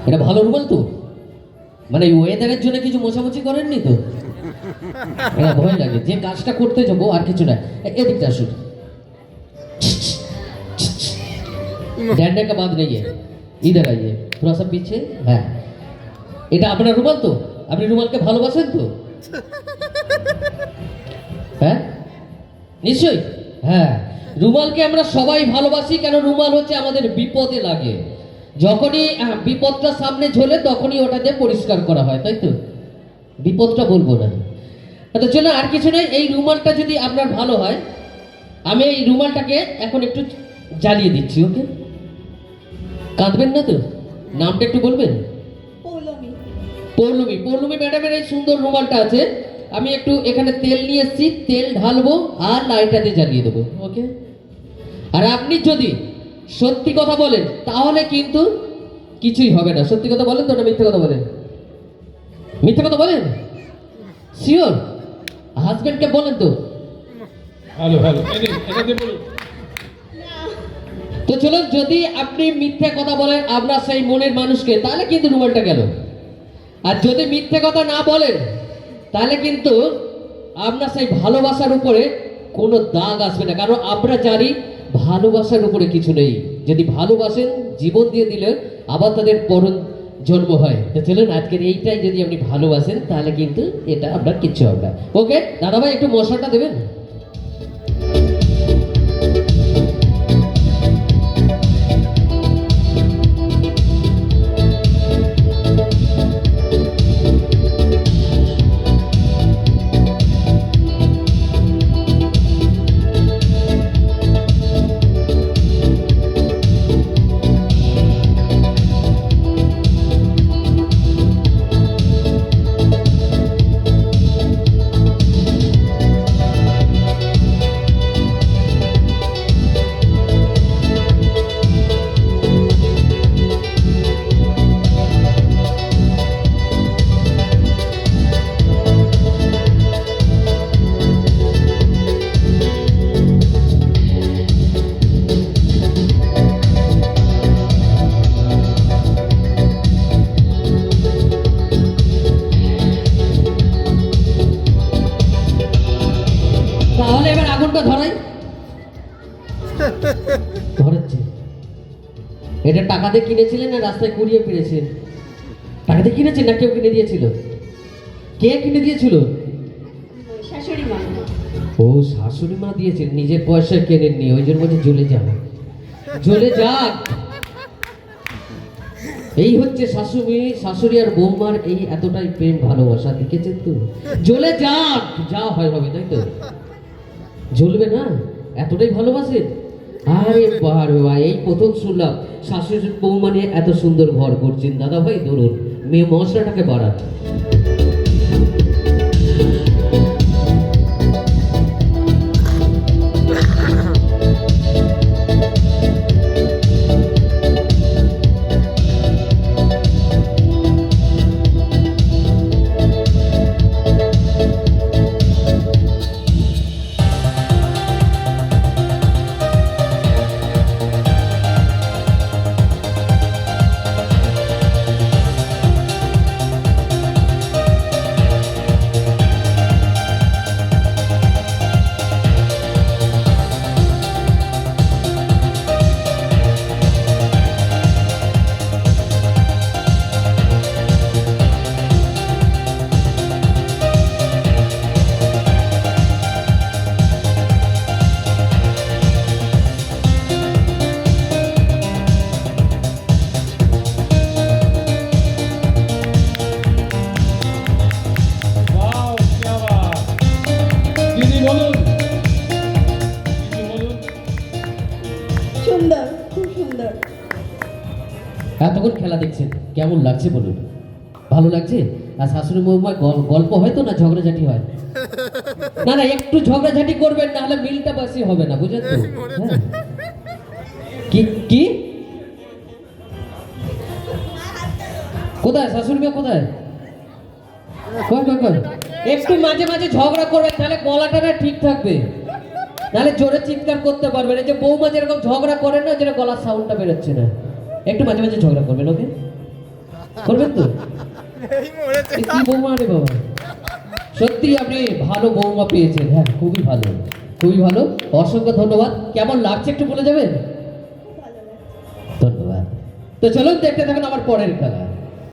এটা ভালো রুমাল তো, মানে ওয়েদারের জন্য কিছু মোছামুছি করেননি তো? এটা ভয় লাগে যে কাজটা করতে যাবো আর কিছু না। এদিকটা আসুন, डंडे का बात नहीं है, इधर आइए थोड़ा सा पीछे। হ্যাঁ, এটা আপনার রুমাল তো? আপনি রুমালকে ভালোবাসেন তো? হ্যাঁ নিশ্চয়ই। হ্যাঁ, রুমালকে আমরা সবাই ভালোবাসি, কেন রুমাল হচ্ছে আমাদের বিপদে লাগে। যখনই বিপদটা সামনে ঝোলে তখনই ওটা দিয়ে পরিষ্কার করা হয়, তাই তো? বিপদটা বলবো না। তো চলো, আর কিছু নেই। এই রুমালটা যদি আপনার ভালো হয়, আমি এই রুমালটাকে এখন একটু জ্বালিয়ে দিচ্ছি। ওকে, কাঁদবেন না তো? নামটা একটু বলবেন। পৌলমী। পৌলমী। পৌলমী ম্যাডামের এই সুন্দর রুমালটা আছে। আমি একটু এখানে তেল নিয়ে এসেছি, তেল ঢালবো আর লাইটটা দিয়ে জ্বালিয়ে দেবো। ওকে, আর আপনি যদি সত্যি কথা বলেন তাহলে কিন্তু কিছুই হবে না। সত্যি কথা বলেন তো না মিথ্যে কথা বলেন? মিথ্যে কথা বলেন? শিওর? হাজবেন্ডকে বলেন তো? হ্যালো হ্যালো, এটা বলুন। তো চলুন, যদি আপনি মিথ্যে কথা বলেন আপনার সেই মনের মানুষকে, তাহলে কিন্তু রুমালটা গেল। আর যদি মিথ্যে কথা না বলেন তাহলে কিন্তু আপনার সেই ভালোবাসার উপরে কোনো দাগ আসবে না, কারণ আমরা জানি ভালোবাসার উপরে কিছু নেই। যদি ভালোবাসেন, জীবন দিয়ে দিলে আবার তাদের পরন জন্ম হয়। তো চলুন, আজকের এইটাই যদি আপনি ভালোবাসেন তাহলে কিন্তু এটা আপনার কিচ্ছু হবে না। ওকে দাদাভাই, একটু মশলাটা দেবেন। তাহলে এবার আগুনটা ধরাই। ধরাচ্ছি। এটা টাকা দিয়ে কিনেছিলেন না রাস্তায় কুড়িয়ে পেরেছেন? টাকা দিয়ে কিনেছেন না কেউ কিনে দিয়েছিল? কে কিনে দিয়েছিল? শাশুড়ি মা। ও, শাশুড়ি মা দিয়েছেন, নিজের পয়সায় কেনেননি, ওই জন্য বলছে জ্বলে যাও। জ্বলে যাক। এই হচ্ছে শাশুড়ি আর বৌমার এই এতটাই প্রেম ভালোবাসা, দেখেছেন তো? জ্বলে যাক, যা হয় হবে, তাই তো? জ্বলবে না? এতটাই ভালোবাসেন? আরে বাবা, এই প্রথম শুনলাম শাশুড়ি বৌমা নিয়ে এত সুন্দর ঘর করছেন। দাদা ভাই ধরুন, মেয়ে মশলাটাকে বাড়ান। ওয়াও, क्या बात। দিদি বলুন, দিদি বলুন। সুন্দর, খুব সুন্দর। এতক্ষণ খেলা দেখছেন, কেমন লাগছে বলুন? ভালো লাগছে? আর শাশুড়ি বৌমার গল্প হয় তো না ঝগড়াঝাটি হয়? না না, একটু ঝগড়াঝাটি করবেন, নাহলে মিলটা বাসি হবে না, বুঝলেন তো? হ্যাঁ। কি কি কোথায় শাশুড়ি মা, কোথায়? কই কই কই, একটু মাঝে মাঝে ঝগড়া করবেন, তাহলে গলাটা না ঠিক থাকবে, নাহলে জোরে চিৎকার করতে পারবেন। এই যে বৌমা যেরকম ঝগড়া করে না, যেটা গলার সাউন্ডটা বেরোচ্ছে না, একটু মাঝে মাঝে ঝগড়া করবেন। ওকে করবেন তো? এ কি বৌমা রে বাবা, সত্যি আপনি ভালো বৌমা পেয়েছেন। হ্যাঁ, খুবই ভালো, খুবই ভালো। অসংখ্য ধন্যবাদ। কেমন লাগছে একটু বলে যাবেন? খুব ভালো লাগছে। ধন্যবাদ। তো চলুন দেখতে থাকুন আমার পরের খেলা।